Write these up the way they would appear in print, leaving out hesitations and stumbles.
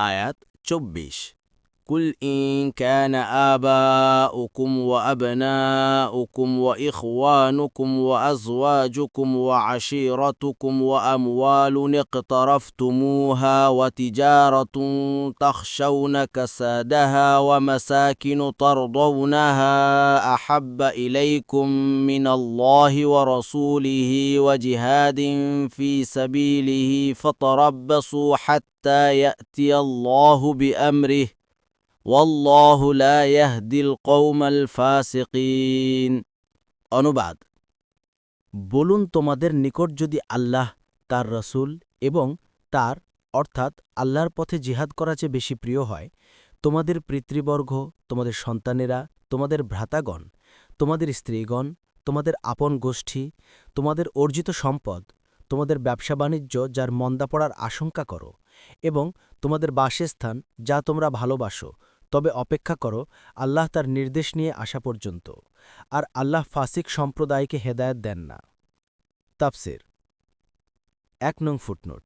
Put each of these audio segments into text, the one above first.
আয়াত ২৪ কুল ইন কানা আবাউকুম ওয়া আবনাউকুম ওয়া ইখওয়ানুকুম ওয়া আযওয়াজুকুম ওয়া আশীরাতুকুম ওয়া আমওয়ালুন ইকতারাফতুমুহা ওয়া তিজারাতুন তাখশাউনা কাসাদাহা ওয়া মাসাকিনু তারদাউনাহা আহাব্বা ইলাইকুম মিনাল্লাহি ওয়া রাসূলিহি ওয়া জিহাদিন ফি সাবিলিহি ফাতারাব্বাসু হাত্তা ইয়াতিয়াল্লাহু বিআমরিহি ওয়াল্লাহু লা ইয়াহদিল কওমাল ফাসিকিন। অনুবাদ: বলুন, তোমাদের নিকট যদি আল্লাহ, তার রসূল এবং তার অর্থাৎ আল্লাহর পথে জিহাদ করা চেয়ে বেশি প্রিয় হয়, তোমাদের পিতৃবর্গ, তোমাদের সন্তানেরা, তোমাদের ভ্রাতাগণ, তোমাদের স্ত্রীগণ, তোমাদের আপন গোষ্ঠী, তোমাদের অর্জিত সম্পদ, তোমাদের ব্যবসা বাণিজ্য যার মন্দা পড়ার আশঙ্কা করো, এবং তোমাদের বাসস্থান যা তোমরা ভালোবাসো, তবে অপেক্ষা করো আল্লাহ তার নির্দেশ নিয়ে আসা পর্যন্ত, আর আল্লাহ ফাসিক সম্প্রদায়কে হেদায়েত দেন না। তাফসির ১ নং ফুটনোট: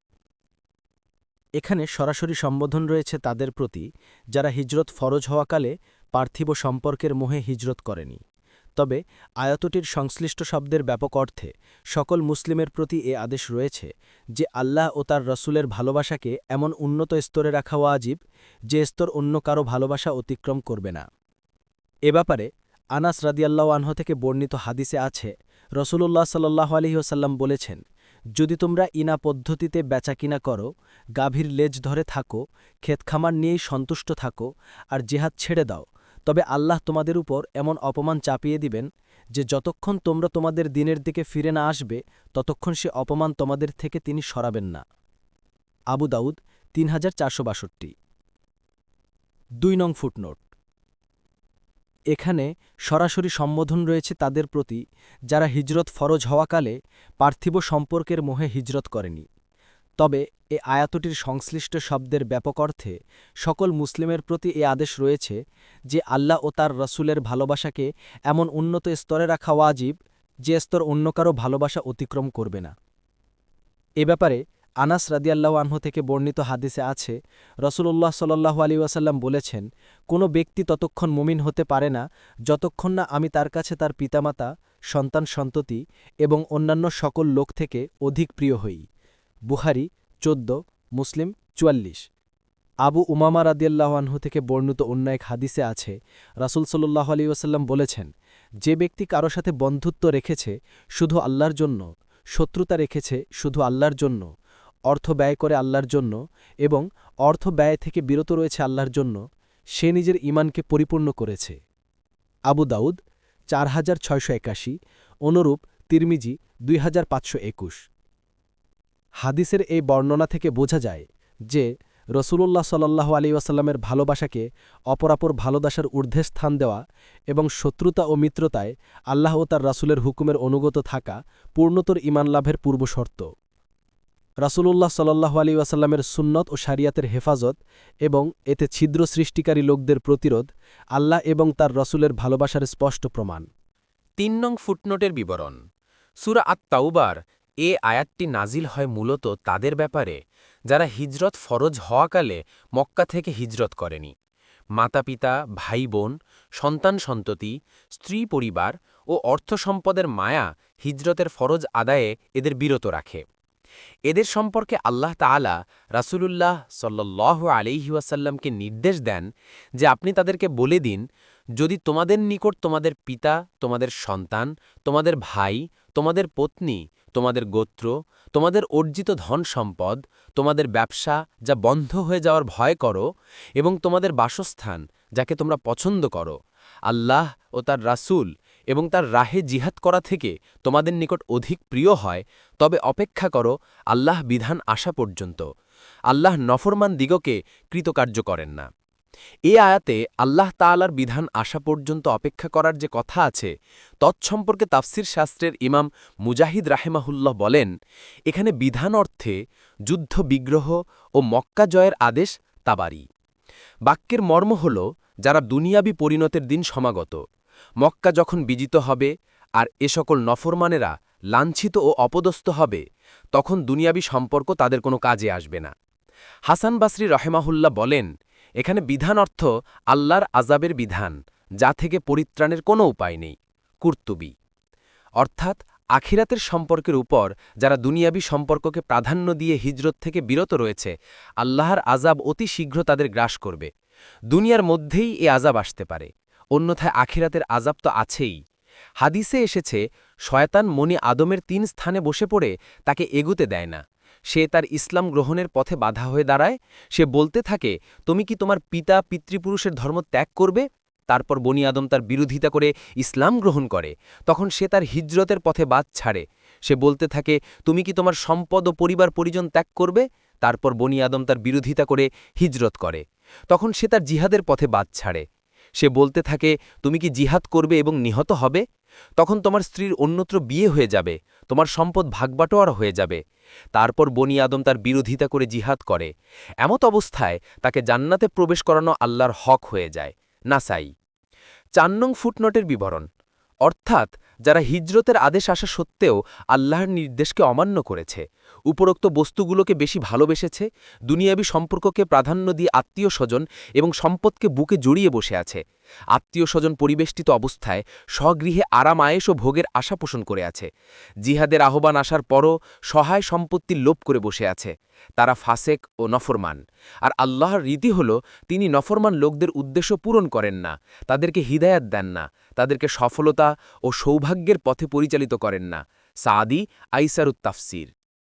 এখানে সরাসরি সম্বোধন রয়েছে তাদের প্রতি যারা হিজরত ফরজ হওয়াকালে পার্থিব সম্পর্কের মোহে হিজরত করেনি। তবে আয়াতটির সংশ্লিষ্ট শব্দের ব্যাপক অর্থে সকল মুসলিমের প্রতি এ আদেশ রয়েছে যে আল্লাহ ও তার রসুলের ভালোবাসাকে এমন উন্নত স্তরে রাখা ওয়াজিব যে স্তর অন্য কারো ভালোবাসা অতিক্রম করবে না। এ ব্যাপারে আনাস রাদিয়াল্লাহু আনহু থেকে বর্ণিত হাদিসে আছে, রসুলুল্লাহ সাল্লাল্লাহু আলাইহি ওয়াসাল্লাম বলেছেন, যদি তোমরা ইনা পদ্ধতিতে বেচাকিনা করো, গাভীর লেজ ধরে থাকো, ক্ষেতখামার নিয়েই সন্তুষ্ট থাকো, আর জেহাদ ছেড়ে দাও, তবে আল্লাহ তোমাদের উপর এমন অপমান চাপিয়ে দিবেন যে যতক্ষণ তোমরা তোমাদের দিনের দিকে ফিরে না আসবে ততক্ষণ সে অপমান তোমাদের থেকে তিনি সরাবেন না। আবু দাউদ ৩৪৬২। ২ নং ফুটনোট: এখানে সরাসরি সম্বোধন রয়েছে তাদের প্রতি যারা হিজরত ফরজ হওয়াকালে পার্থিব সম্পর্কের মোহে হিজরত করেনি। তবে এ আয়াতটির সংশ্লিষ্ট শব্দের ব্যাপক অর্থে সকল মুসলিমের প্রতি এ আদেশ রয়েছে যে আল্লাহ ও তার রসুলের ভালোবাসাকে এমন উন্নত স্তরে রাখা ওয়াজিব যে স্তর অন্য কারো ভালোবাসা অতিক্রম করবে না। এ ব্যাপারে আনাস রাদিয়াল্লাহু আনহু থেকে বর্ণিত হাদিসে আছে, রসুলুল্লাহ সাল্লাল্লাহু আলাইহি ওয়াসাল্লাম বলেছেন, কোনো ব্যক্তি ততক্ষণ মুমিন হতে পারে না যতক্ষণ না আমি তার কাছে তার পিতামাতা, সন্তান সন্ততি এবং অন্যান্য সকল লোক থেকে অধিক প্রিয় হই। বুখারী ১৪, মুসলিম ৪৪। আবু উমামা রাদিয়াল্লাহু আনহু থেকে বর্ণিত অন্য এক হাদিসে আছে, রাসূল সাল্লাল্লাহু আলাইহি ওয়াসাল্লাম বলেছেন, যে ব্যক্তি কারো সাথে বন্ধুত্ব রেখেছে শুধু আল্লাহর জন্য, শত্রুতা রেখেছে শুধু আল্লাহর জন্য, অর্থ ব্যয় করে আল্লাহর জন্য এবং অর্থ ব্যয় থেকে বিরত রয়েছে আল্লাহর জন্য, সে নিজের ঈমানকে পরিপূর্ণ করেছে। আবু দাউদ ৪৬৮১, অনুরূপ তিরমিজি ২৫২১। হাদিসের এই বর্ণনা থেকে বোঝা যায় যে রসুলুল্লাহ সাল্লাল্লাহু আলাইহি ওয়াসাল্লামের ভালোবাসাকে অপরাপর ভালোবাসার ঊর্ধ্বে স্থান দেওয়া এবং শত্রুতা ও মিত্রতায় আল্লাহ ও তার রাসূলের হুকুমের অনুগত থাকা পূর্ণতর ঈমান লাভের পূর্বশর্ত। রাসূলুল্লাহ সাল্লাল্লাহু আলাইহি ওয়াসাল্লামের সুন্নত ও শরিয়াতের হেফাজত এবং এতে ছিদ্র সৃষ্টিকারী লোকদের প্রতিরোধ আল্লাহ এবং তার রাসূলের ভালোবাসার স্পষ্ট প্রমাণ। ৩ নং ফুটনোটের বিবরণ: সূরা আত-তাওবার এ আয়াতটি নাজিল হয় মূলত তাদের ব্যাপারে যারা হিজরত ফরজ হওয়াকালে মক্কা থেকে হিজরত করেনি। মাতাপিতা, ভাই বোন, সন্তান সন্ততি, স্ত্রী পরিবার ও অর্থ সম্পদের মায়া হিজরতের ফরজ আদায়ে এদের বিরত রাখে। এদের সম্পর্কে আল্লাহ তাআলা রাসূলুল্লাহ সাল্লাল্লাহু আলাইহি ওয়াসাল্লামকে নির্দেশ দেন যে আপনি তাদেরকে বলে দিন, যদি তোমাদের নিকট তোমাদের পিতা, তোমাদের সন্তান, তোমাদের ভাই, তোমাদের পত্নী, তোমাদের গোত্র, তোমাদের অর্জিত ধন সম্পদ, তোমাদের ব্যবসা যা বন্ধ হয়ে যাওয়ার ভয় করো এবং তোমাদের বাসস্থান যাকে তোমরা পছন্দ করো, আল্লাহ ও তার রাসূল এবং তার রাহে জিহাদ করা থেকে তোমাদের নিকট অধিক প্রিয় হয়, তবে অপেক্ষা করো আল্লাহ বিধান আসা পর্যন্ত। আল্লাহ নফরমান দিগকে কৃতকার্য করেন না। এ আয়াতে আল্লাহ তাআলার বিধান আসা পর্যন্ত অপেক্ষা করার যে কথা আছে তৎসম্পর্কে তাফসির শাস্ত্রের ইমাম মুজাহিদ রাহেমাহুল্লাহ বলেন, এখানে বিধান অর্থে যুদ্ধ বিগ্রহ ও মক্কা জয়ের আদেশ তাবারি। বাক্যের মর্ম হল, যারা দুনিয়াবি পরিণতের দিন সমাগত, মক্কা যখন বিজিত হবে আর এ সকল নফরমানেরা লাঞ্ছিত ও অপদস্থ হবে, তখন দুনিয়াবি সম্পর্ক তাদের কোনো কাজে আসবে না। হাসান বাসরি রহেমাহুল্লাহ বলেন, এখানে বিধান অর্থ আল্লাহর আজাবের বিধান, যা থেকে পরিত্রাণের কোনো উপায় নেই। কুর্তুবী। অর্থাৎ আখিরাতের সম্পর্কের উপর যারা দুনিয়াবী সম্পর্ককে প্রাধান্য দিয়ে হিজরত থেকে বিরত রয়েছে, আল্লাহর আজাব অতি শীঘ্র তাদের গ্রাস করবে। দুনিয়ার মধ্যেই এ আজাব আসতে পারে, অন্যথায় আখিরাতের আজাব তো আছেই। হাদিসে এসেছে, শয়তান মনি আদমের ৩ স্থানে বসে পড়ে তাকে এগুতে দেয় না। সে তার ইসলাম গ্রহণের পথে বাধা হয়ে দাঁড়ায়। সে বলতে থাকে, তুমি কি তোমার পিতা পিতৃপুরুষের ধর্ম ত্যাগ করবে? তারপর বনি আদম তার বিরোধিতা করে ইসলাম গ্রহণ করে। তখন সে তার হিজরতের পথে বাদ ছাড়ে। সে বলতে থাকে, তুমি কি তোমার সম্পদ ও পরিবার পরিজন ত্যাগ করবে? তারপর বনি আদম তার বিরোধিতা করে হিজরত করে। তখন সে তার জিহাদের পথে বাদ ছাড়ে। সে বলতে থাকে, তুমি কি জিহাদ করবে এবং নিহত হবে? তখন তোমার স্ত্রীর অন্যত্র বিয়ে হয়ে যাবে, তোমার সম্পদ ভাগবাটোয়ারা হয়ে যাবে। তারপর বনি আদম তার বিরোধিতা করে জিহাদ করে। এমত অবস্থায় তাকে জান্নাতে প্রবেশ করানো আল্লাহর হক হয়ে যায়। নাসাই। ৪ নং ফুটনোটের বিবরণ। অর্থাৎ যারা হিজরতের আদেশ আসা সত্ত্বেও আল্লাহর নির্দেশকে অমান্য করেছে, উপরোক্ত বস্তুগুলোকে বেশি ভালোবেসেছে, দুনিয়াবী সম্পর্ককে প্রাধান্য দিয়ে আত্মীয় স্বজন এবং সম্পদকে বুকে জড়িয়ে বসে আছে, আত্মীয় স্বজন পরিবেষ্টিত অবস্থায় স্বগৃহে আরাম আয়েশ ও ভোগের আশা পোষণ করে আছে, জিহাদের আহ্বান আসার পরও সহায় সম্পত্তির লোভ করে বসে আছে, তারা ফাসেক ও নফরমান। আর আল্লাহর রীতি হল, তিনি নফরমান লোকদের উদ্দেশ্য পূরণ করেন না, তাদেরকে হিদায়াত দেন না, তাদেরকে সফলতা ও সৌভাগ্যের পথে পরিচালিত করেন না। সাদি আইসারুত তাফসির।